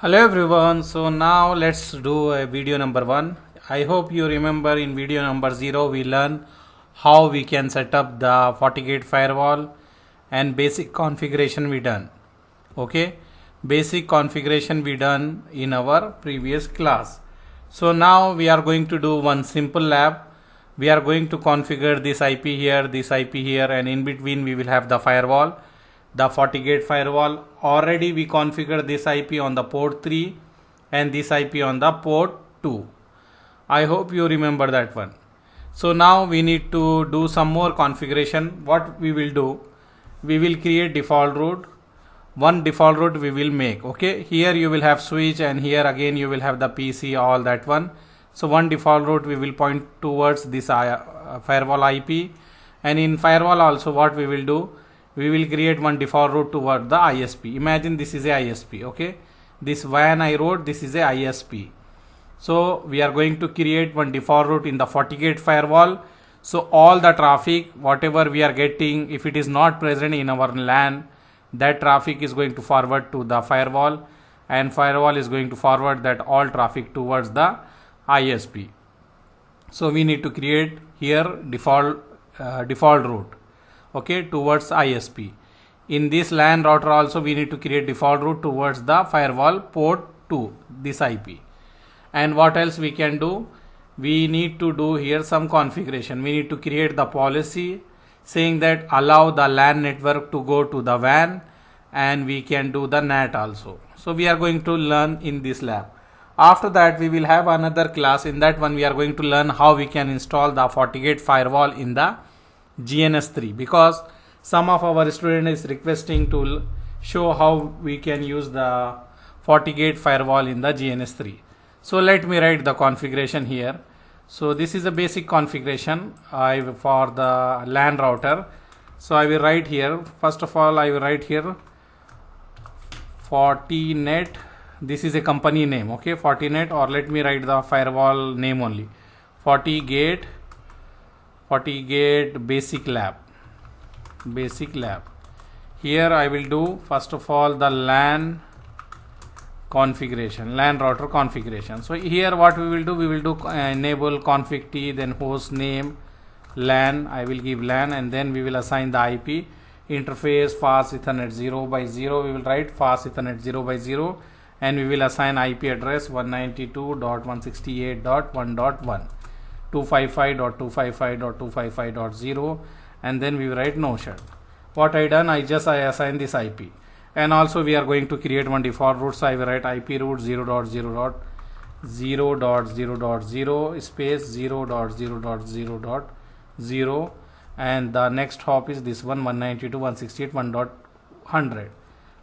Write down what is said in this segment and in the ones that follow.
Hello everyone. So now let's do a video number 1. I hope you remember in video number 0 we learn how we can set up the FortiGate firewall and basic configuration we done. Okay, basic configuration we done in our previous class. So now we are going to do one simple lab. We are going to configure this IP here, and in between we will have the firewall, the FortiGate firewall. Already we configured this IP on the port 3 and this IP on the port 2. I hope you remember that one. So now we need to do some more configuration. What we will do, we will create default root. One default root we will make. Okay, here you will have switch, and here again you will have the PC, all that one. So one default route we will point towards this firewall IP, and in firewall also what we will do, we will create one default route toward the ISP. Imagine this is a ISP. Okay, this WAN I wrote, this is a ISP. So we are going to create one default route in the FortiGate firewall. So all the traffic whatever we are getting, if it is not present in our LAN, that traffic is going to forward to the firewall, and firewall is going to forward that all traffic towards the ISP. So we need to create here default route, okay, towards ISP. In this LAN router also we need to create default route towards the firewall port 2, this IP. And what else we can do, we need to do here some configuration. We need to create the policy saying that allow the LAN network to go to the WAN, and we can do the NAT also. So we are going to learn in this lab. After that we will have another class. In that one we are going to learn how we can install the FortiGate firewall in the GNS3, because some of our students is requesting to show how we can use the FortiGate firewall in the GNS3. So let me write the configuration here. So this is a basic configuration for the LAN router. So I will write here, first of all I will write here Fortinet. This is a company name, okay, Fortinet, or let me write the firewall name only, FortiGate basic lab. Here I will do first of all the LAN configuration, LAN router configuration. So here what we will do, enable config t, then host name LAN, I will give LAN, and then we will assign the IP interface fast ethernet 0x0. We will write fast ethernet 0x0, and we will assign IP address 192.168.1.1, 255.255.255.0, and then we will write no shut. What I done, I assign this IP, and also we are going to create one default route. So I will write IP route 0.0.0.0.0 space 0.0.0.0, and the next hop is this one, 192.168.1.100.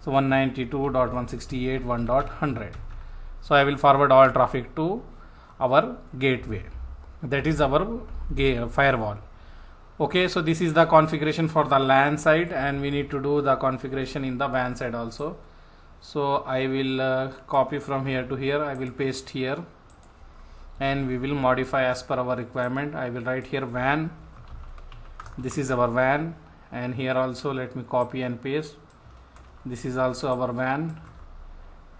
So 192.168.1.100. So I will forward all traffic to our gateway, that is our firewall. Okay, so this is the configuration for the LAN side, and we need to do the configuration in the WAN side also. So I will copy from here to here, I will paste here, and we will modify as per our requirement. I will write here WAN, this is our WAN, and here also let me copy and paste, this is also our WAN,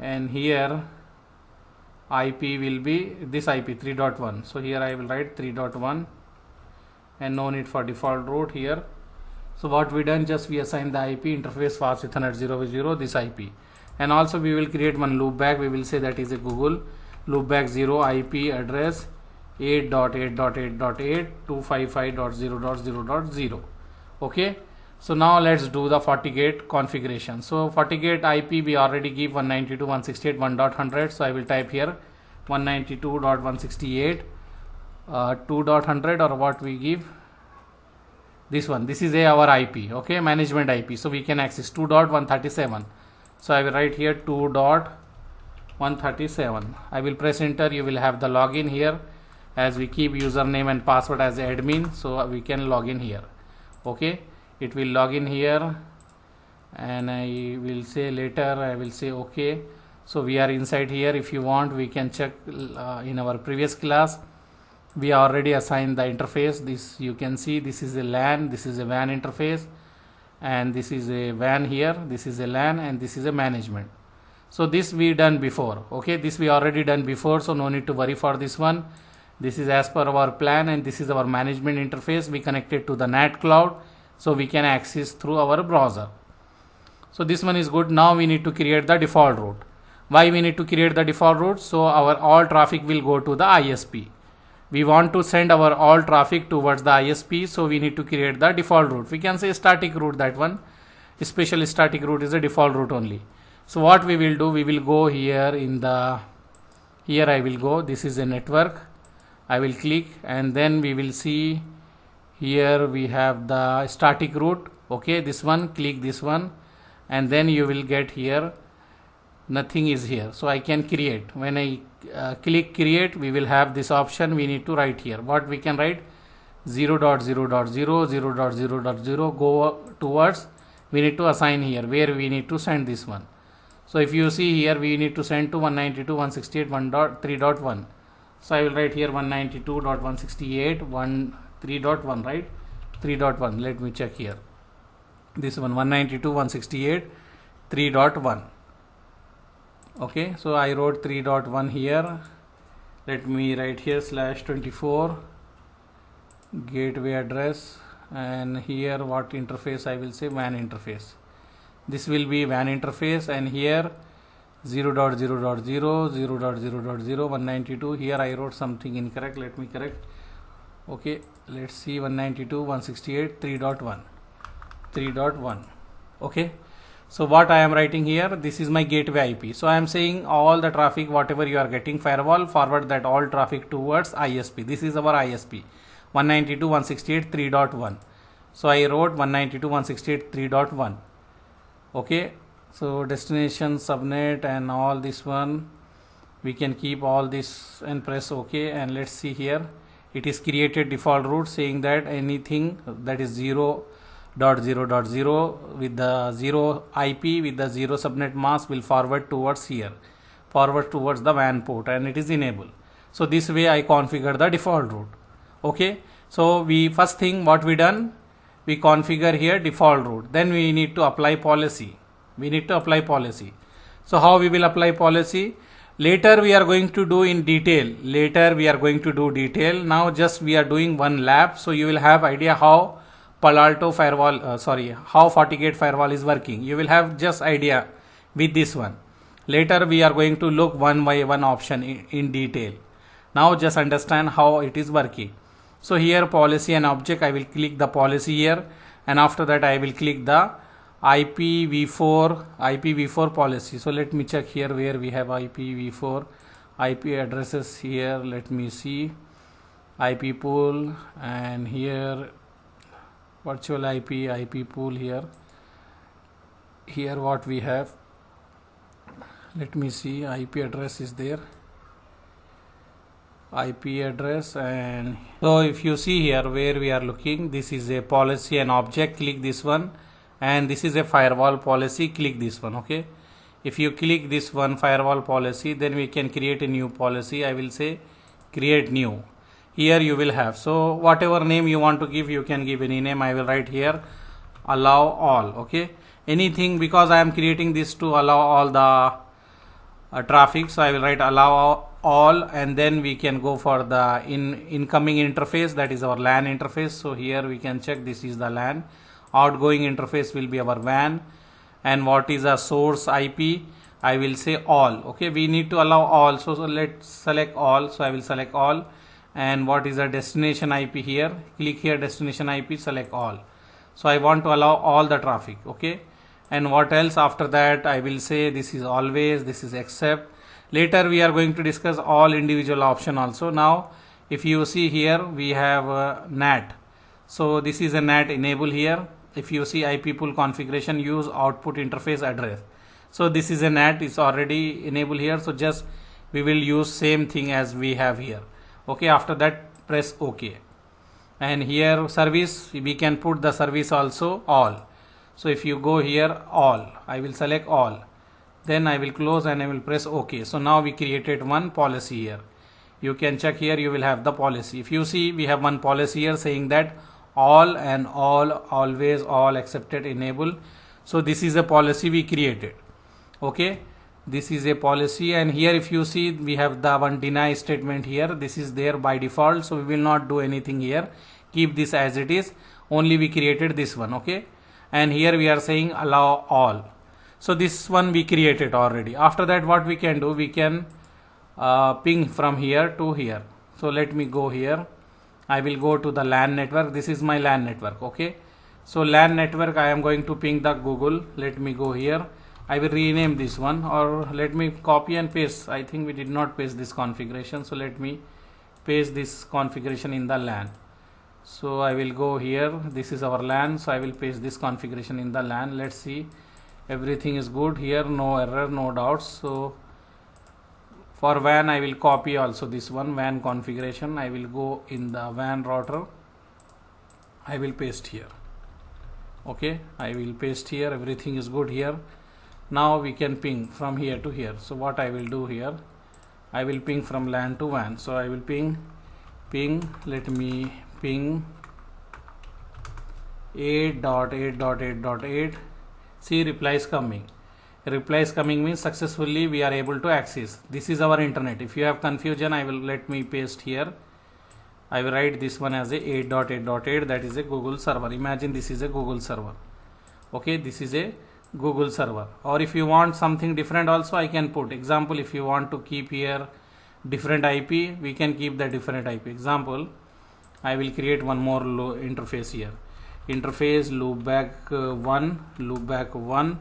and here IP will be this IP 3.1. so here I will write 3.1, and no need for default route here. So what we done, just we assign the IP interface fast ethernet 0x0, this IP, and also we will create one loopback. We will say that is a Google loopback 0 IP address 8.8.8.8 255.0.0.0. okay, so now let's do the FortiGate configuration. So FortiGate IP we already give 192.168.1.100. so I will type here 192.168 2.100, or what we give, this one, this is our IP, okay, management IP, so we can access 2.137. so I will write here 2.137. I will press enter. You will have the login here, as we keep username and password as admin, so we can log in here. Okay, it will log in here, and I will say later, I will say okay. So we are inside here. If you want, we can check in our previous class we already assigned the interface. This you can see, this is a LAN, this is a WAN interface, and this is a WAN here, this is a LAN, and this is a management. So this we done before. Okay, this we already done before, so no need to worry for this one. This is as per our plan, and this is our management interface. We connected to the NAT cloud, so we can access through our browser. So this one is good. Now we need to create the default route. Why we need to create the default route? So our all traffic will go to the ISP. We want to send our all traffic towards the ISP, so we need to create the default route. We can say static route, that one. Special static route is a default route only. So what we will do, we will go here in the, here I will go, this is a network. I will click, and then we will see here we have the static route. Okay, this one, click this one, and then you will get here nothing is here, so I can create. When I click create, we will have this option. We need to write here. What we can write? 0.0.0, 0.0.0 go towards, we need to assign here where we need to send this one. So if you see here, we need to send to 192.168.1.3.1. So I will write here 192.168.1.3.1, right? 3.1. Let me check here. This one 192.168.3.1. Okay, so I wrote 3.1 here. Let me write here /24 gateway address, and here what interface I will say? WAN interface. This will be WAN interface, and here 0.0.0, 0.0.0, 192. Here I wrote something incorrect. Let me correct. Okay, let's see 192.168.3.1. 3.1. Okay, so what I am writing here, this is my gateway IP. So I am saying all the traffic whatever you are getting firewall, forward that all traffic towards ISP. This is our ISP 192.168.3.1. So I wrote 192.168.3.1. Okay, so destination, subnet, and all this one we can keep all this and press OK. And let's see here, it is created default route saying that anything that is 0.0.0 with the 0 IP with the 0 subnet mask will forward towards here, forward towards the WAN port, and it is enabled. So this way I configure the default route. Okay, so we first thing what we done, we configure here default route. Then we need to apply policy. We need to apply policy. So how we will apply policy? Later we are going to do in detail. Later we are going to do detail. Now just we are doing one lab, so you will have idea how Palo Alto firewall, how FortiGate firewall is working. You will have just idea with this one. Later we are going to look one by one option in detail. Now just understand how it is working. So here policy and object, I will click the policy here, and after that I will click the IPv4 policy. So let me check here where we have IPv4 IP addresses here. Let me see IP pool, and here virtual IP pool here what we have. Let me see, IP address is there, IP address. And so if you see here where we are looking, this is a policy and object, click this one, and this is a firewall policy, click this one. Okay, if you click this one firewall policy, then we can create a new policy. I will say create new. Here you will have, so whatever name you want to give, you can give any name. I will write here allow all. Okay, anything, because I am creating this to allow all the traffic, so I will write allow all, and then we can go for the incoming interface, that is our LAN interface. So here we can check, this is the LAN. Outgoing interface will be our WAN, and what is a source IP, I will say all. Okay, we need to allow all, so let's select all. So I will select all. And what is a destination IP here, click here destination IP, select all. So I want to allow all the traffic. Okay, and what else? After that I will say this is always, this is except. Later we are going to discuss all individual option also. Now if you see here we have NAT, so this is a NAT enable here. If you see IP pool configuration, use output interface address, so this is a NAT, is already enabled here. So just we will use same thing as we have here. Okay, after that press OK, and here service, we can put the service also all. So if you go here all, I will select all, then I will close and I will press OK. So now we created one policy here. You can check here, you will have the policy. If you see, we have one policy here saying that all and all, always, all, accepted, enable. So this is a policy we created. Okay, This is a policy, and here if you see we have the one deny statement here. This is there by default, so we will not do anything here. Keep this as it is. Only we created this one, okay? And here we are saying allow all. So this one we created already. After that, what we can do, we can ping from here to here. So let me go here. I will go to the LAN network. This is my LAN network, okay? So LAN network, I am going to ping the Google. Let me go here. I will rename this one, or let me copy and paste. I think we did not paste this configuration, so let me paste this configuration in the LAN. So I will go here. This is our LAN, so I will paste this configuration in the LAN. Let's see, everything is good here, no error, no doubts. So for WAN, I will copy also this one WAN configuration. I will go in the WAN router. I will paste here. Okay, I will paste here. Everything is good here. Now we can ping from here to here. So what I will do here, I will ping from LAN to WAN. So I will ping, let me ping 8.8.8.8. See, reply is coming. Reply is coming means successfully we are able to access. This is our internet. If you have confusion, I will let me paste here. I will write this one as a 8.8.8. that is a Google server. Imagine this is a Google server. Okay, this is a Google server. Or if you want something different also, I can put example. If you want to keep here different IP, we can keep the different IP. Example, I will create one more interface here. Interface loopback 1.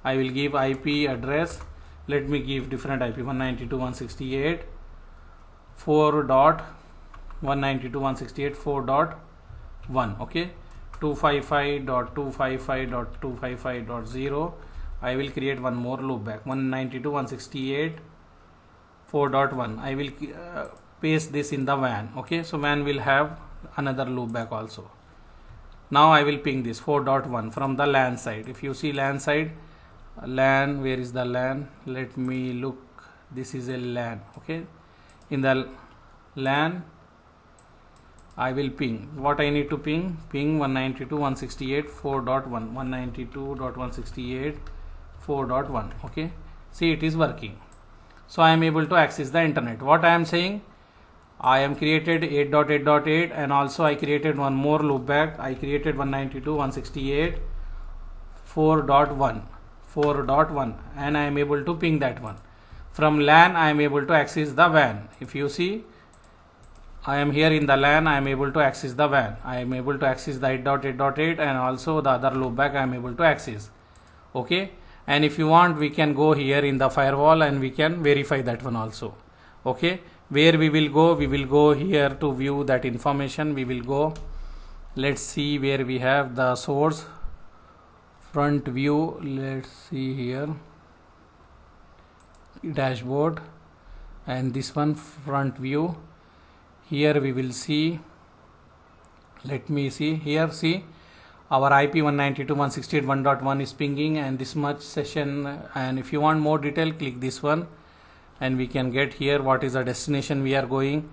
I will give IP address. Let me give different IP 192.168.4.1. Okay, 255.255.255.0. I will create one more loopback 192.168.4.1. I will paste this in the WAN. Okay, so WAN will have another loopback also. Now I will ping this 4.1 from the LAN side. If you see LAN side, LAN, where is the LAN? Let me look. This is a LAN. Okay, in the LAN I will ping. What I need to ping? Ping 192.168.4.1. 192.168.4.1. Okay, see, it is working. So I am able to access the internet. What I am saying, I am created 8.8.8 and also I created one more loopback. I created 192.168.4.1 and I am able to ping that one. From LAN I am able to access the WAN. If you see, I am here in the LAN, I am able to access the WAN. I am able to access the 8.8.8 and also the other loopback I am able to access. Okay, and if you want, we can go here in the firewall and we can verify that one also. Okay, where we will go? We will go here to view that information. We will go, let's see where we have the source front view. Let's see here, dashboard, and this one front view. Here we will see, let me see here, see our IP 192.168.1.1 is pinging and this much session. And if you want more detail, click this one and we can get here what is the destination we are going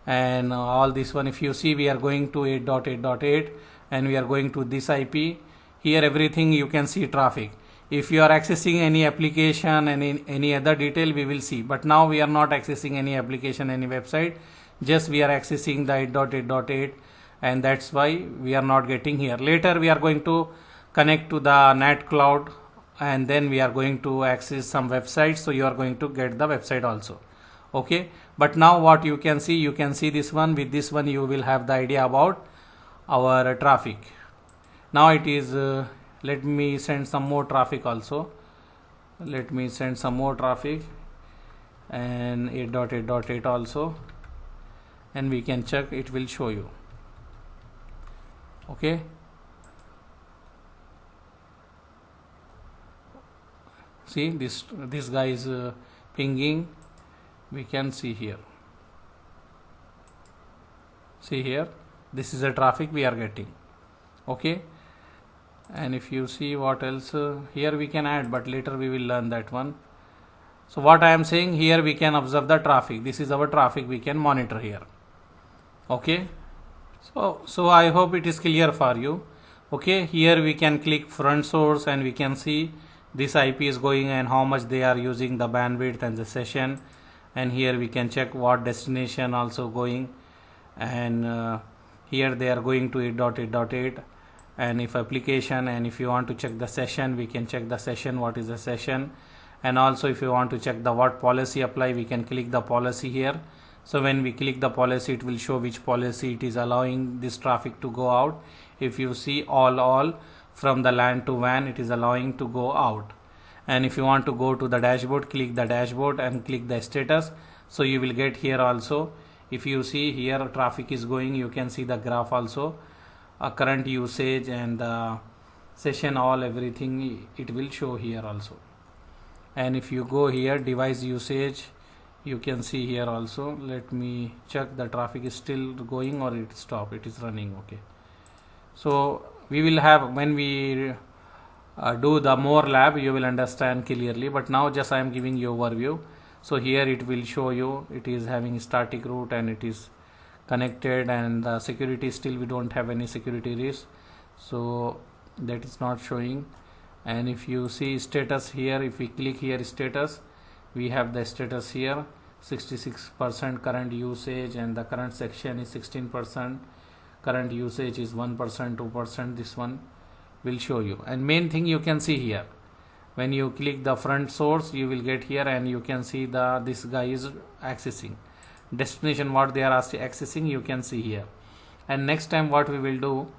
and all this one. If you see, we are going to 8.8.8 and we are going to this IP. Here everything you can see traffic. If you are accessing any application and any other detail, we will see. But now we are not accessing any application, any website. Just we are accessing the 8.8.8 and that's why we are not getting here. Later we are going to connect to the NAT cloud and then we are going to access some websites, so you are going to get the website also. Okay, but now what you can see this one. With this one you will have the idea about our traffic. Now it is let me send some more traffic also. Let me send some more traffic and 8.8.8 also, and we can check, it will show you. Okay, see this guy is pinging. We can see here, see here, this is the traffic we are getting. Okay, and if you see what else here we can add, but later we will learn that one. So what I am saying, here we can observe the traffic. This is our traffic, we can monitor here. Okay, so I hope it is clear for you. Okay, here we can click front source and we can see this IP is going and how much they are using the bandwidth and the session. And here we can check what destination also going, and here they are going to 8.8.8. and if application, and if you want to check the session, we can check the session, what is the session. And also if you want to check the what policy apply, we can click the policy here. So when we click the policy, it will show which policy it is allowing this traffic to go out. If you see all from the LAN to WAN, it is allowing to go out. And if you want to go to the dashboard, click the dashboard and click the status. So you will get here also, if you see here traffic is going, you can see the graph also, current usage and the session, all everything it will show here also. And if you go here device usage, you can see here also. Let me check the traffic is still going or it stopped. It is running. Okay, so we will have, when we do the more lab, you will understand clearly, but now just I am giving you overview. So here it will show you it is having static route and it is connected, and the security still we don't have any security risk, so that is not showing. And if you see status here, if we click here status, we have the status here 66% current usage, and the current section is 16%, current usage is 1%, 2%. This one will show you. And main thing you can see here, when you click the front source, you will get here and you can see this guy is accessing destination, what they are accessing, you can see here. And next time what we will do,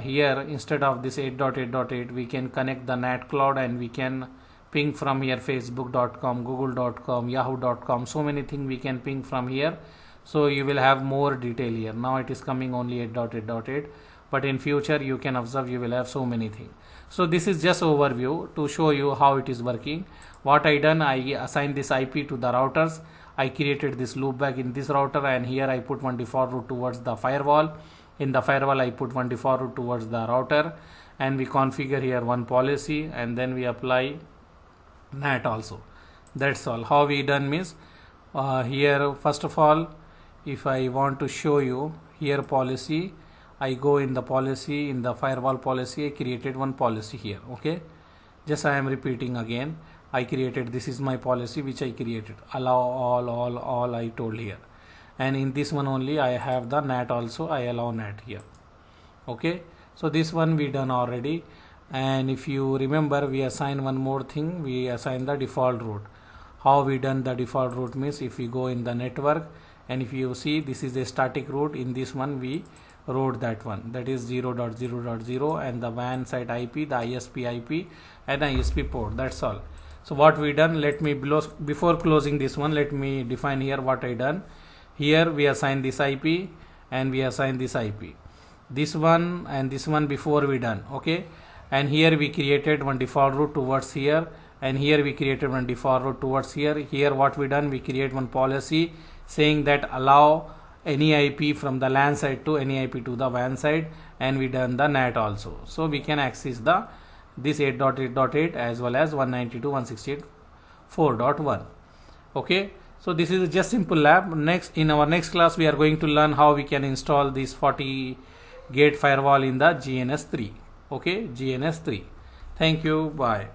here instead of this 8.8.8, we can connect the NAT cloud and we can ping from here facebook.com, google.com, yahoo.com, so many things we can ping from here. So you will have more detail here. Now it is coming only 8.8.8, but in future you can observe you will have so many things. So this is just overview to show you how it is working. What I done, I assigned this IP to the routers. I created this loopback in this router, and here I put one default route towards the firewall. In the firewall I put one default route towards the router, and we configure here one policy, and then we apply NAT also. That's all. How we done means, here first of all, if I want to show you here policy, I go in the policy, in the firewall policy, I created one policy here. Okay, just I am repeating again. I created, this is my policy which I created, allow all I told here. And in this one only I have the NAT also, I allow NAT here. Okay, so this one we done already. And if you remember, we assign one more thing, we assign the default route. How we done the default route means, if we go in the network, and if you see this is a static route, in this one we wrote that one, that is 0.0.0, and the WAN site IP, the ISP IP and ISP port. That's all. So what we done, let me before closing this one, let me define here what I done. Here we assign this IP and we assign this IP, this one and this one before we done. Okay, and here we created one default route towards here, and here we created one default route towards here. Here what we done, we create one policy saying that allow any IP from the LAN side to any IP to the WAN side, and we done the NAT also, so we can access the this 8.8.8 as well as 192.168.4.1. okay, so this is just simple lab. Next, in our next class, we are going to learn how we can install this FortiGate firewall in the GNS3. Okay, GNS3. Thank you. Bye.